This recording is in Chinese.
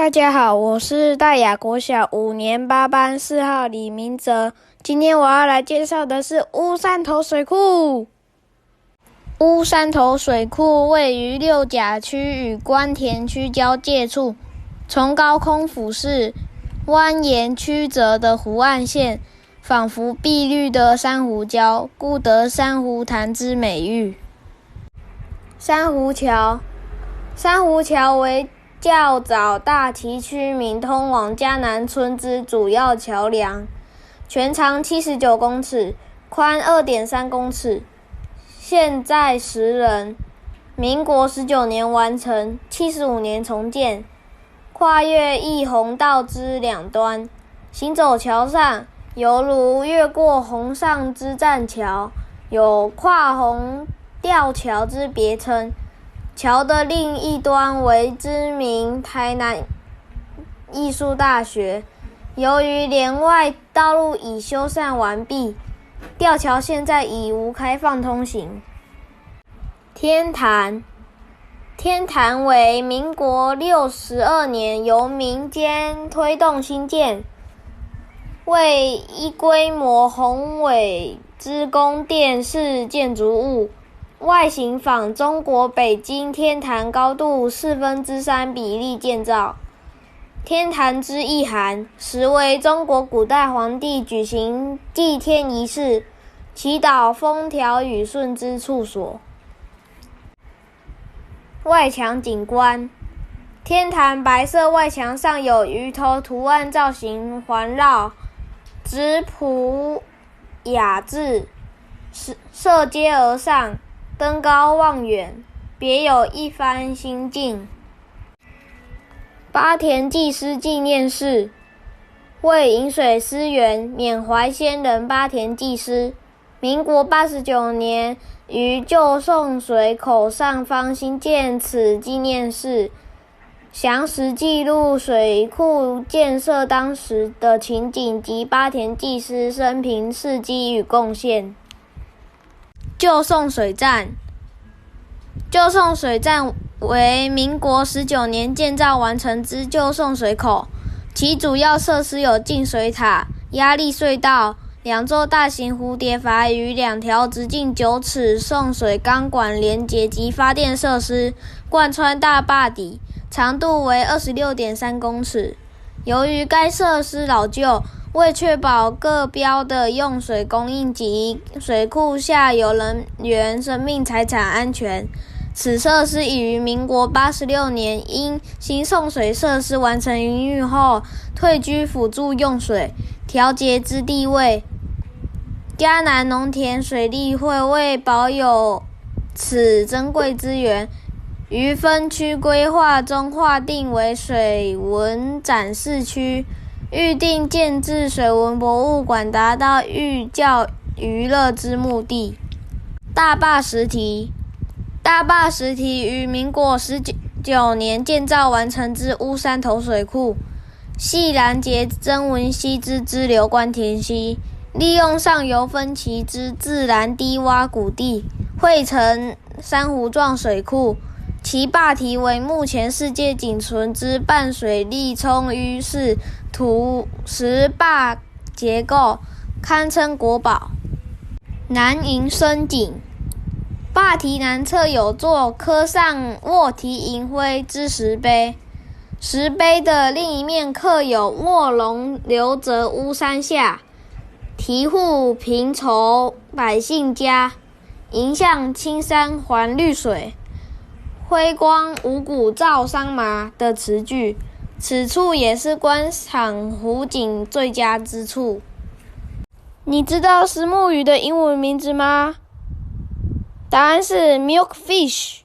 大家好，我是大雅国小5年8班4号李明哲。今天我要来介绍的是乌山头水库。乌山头水库位于六甲区与关田区交界处，从高空俯视，蜿蜒曲折的湖岸线，仿佛碧绿的珊瑚礁，故得珊瑚潭之美誉。珊瑚桥为较早大崎区民通往嘉南村之主要桥梁，全长79公尺，宽2.3公尺，现载10人。民国19年完成，75年重建，跨越一洪道之两端，行走桥上犹如越过洪上之栈桥，有跨洪吊桥之别称。桥的另一端为知名台南艺术大学。由于连外道路已修缮完毕，吊桥现在已无开放通行。天坛为民国62年由民间推动兴建，为一规模宏伟之宫殿式建筑物，外形仿中国北京天坛高度3/4比例建造。天坛之意涵，实为中国古代皇帝举行祭天仪式、祈祷风调雨顺之处所。外墙景观，天坛白色外墙上有鱼头图案造型环绕，质朴雅致，射阶而上，登高望远，别有一番心境。八田济师纪念寺为饮水思源，缅怀先人八田济师。民国89年于旧送水口上方兴建此纪念寺，详实记录水库建设当时的情景及八田济师生平事迹与贡献。旧送水站为民国19年建造完成之旧送水口，其主要设施有净水塔、压力隧道、2座大型蝴蝶筏与2条直径9尺送水钢管连结及发电设施，贯穿大坝底，长度为26.3公尺。由于该设施老旧，为确保各标的用水供应及水库下游人员生命财产安全，此设施已于民国86年因新送水设施完成营运后退居辅助用水调节之地位。嘉南农田水利会为保有此珍贵资源，于分区规划中划定为水文展示区，预定建置水文博物馆，达到寓教于乐之目的。大坝石堤于民国19年建造完成之乌山头水库，系拦截曾文溪之支流关田溪，利用上游分歧之自然低洼谷地，汇成珊瑚状水库。其坝堤为目前世界仅存之半水力冲淤式土石坝结构，堪称国宝。南营深井坝堤南侧有座刻上卧堤银徽之石碑，石碑的另一面刻有卧龙留泽乌山下，题户平筹百姓家，迎向青山环绿水，辉光五谷照桑麻的词句。此处也是观赏湖景最佳之处。你知道石目鱼的英文名字吗？答案是 milkfish。